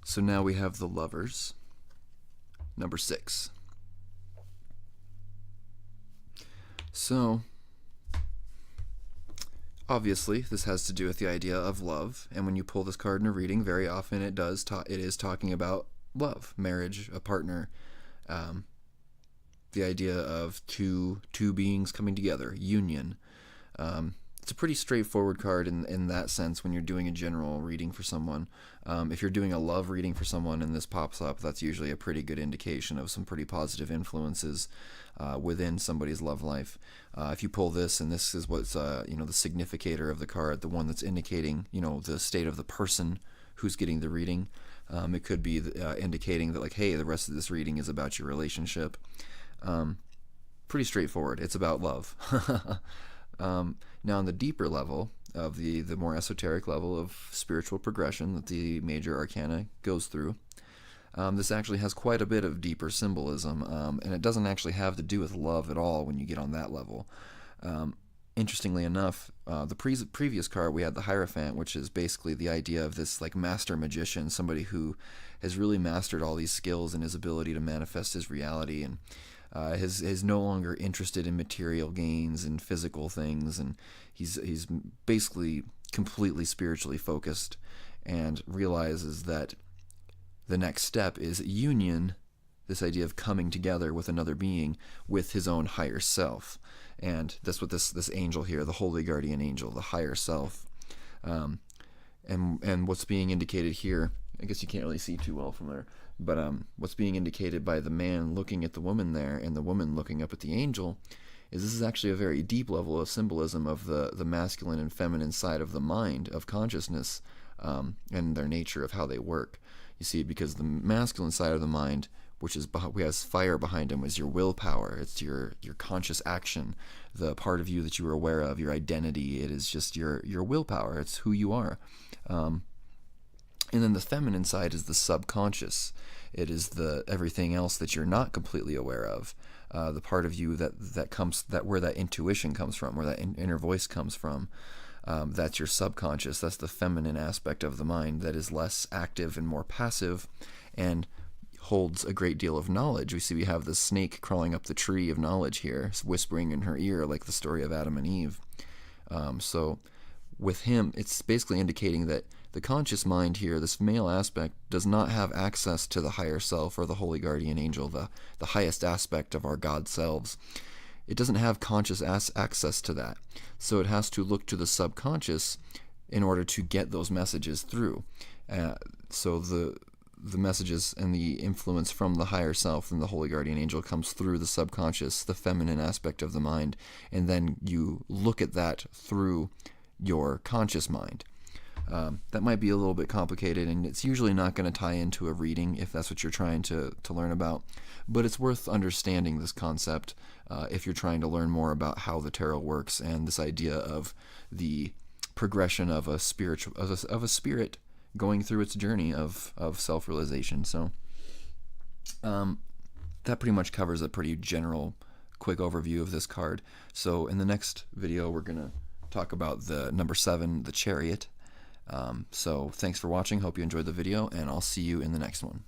So now we have the Lovers, number 6. So, obviously, this has to do with the idea of love, and when you pull this card in a reading, very often it is talking about love, marriage, a partner, the idea of two beings coming together, union. It's a pretty straightforward card in that sense when you're doing a general reading for someone. If you're doing a love reading for someone and this pops up, that's usually a pretty good indication of some pretty positive influences within somebody's love life. If you pull this, and this is what's the significator of the card, the one that's indicating the state of the person who's getting the reading. It could be indicating that, like, hey, the rest of this reading is about your relationship. Pretty straightforward. It's about love. Now on the deeper level of the more esoteric level of spiritual progression that the major arcana goes through, this actually has quite a bit of deeper symbolism, and it doesn't actually have to do with love at all when you get on that level. Interestingly enough, the previous card we had the Hierophant, which is basically the idea of this like master magician, somebody who has really mastered all these skills and his ability to manifest his reality, and is no longer interested in material gains and physical things, and he's basically completely spiritually focused, and realizes that the next step is union, this idea of coming together with another being, with his own higher self. And that's what this angel here, the holy guardian angel, the higher self, and what's being indicated here, I guess you can't really see too well from there, but what's being indicated by the man looking at the woman there and the woman looking up at the angel is this is actually a very deep level of symbolism of the masculine and feminine side of the mind, of consciousness, and their nature of how they work. You see, because the masculine side of the mind, which has fire behind him, is your willpower. It's your conscious action, the part of you that you are aware of, your identity. It is just your willpower. It's who you are. And then the feminine side is the subconscious. It is the everything else that you're not completely aware of. The part of you that where that intuition comes from, where that inner voice comes from. That's your subconscious. That's the feminine aspect of the mind that is less active and more passive, and holds a great deal of knowledge. We have the snake crawling up the tree of knowledge here, whispering in her ear, like the story of Adam and Eve. So with him, it's basically indicating that the conscious mind here, this male aspect, does not have access to the higher self or the holy guardian angel, the highest aspect of our God selves. It doesn't have conscious access to that. So it has to look to the subconscious in order to get those messages through. So the messages and the influence from the higher self and the holy guardian angel comes through the subconscious, the feminine aspect of the mind, and then you look at that through your conscious mind. That might be a little bit complicated, and it's usually not going to tie into a reading if that's what you're trying to learn about, but it's worth understanding this concept if you're trying to learn more about how the tarot works and this idea of the progression of a spirit going through its journey of self-realization. So that pretty much covers a pretty general, quick overview of this card. So in the next video, we're going to talk about the number 7, the Chariot. So thanks for watching. Hope you enjoyed the video, and I'll see you in the next one.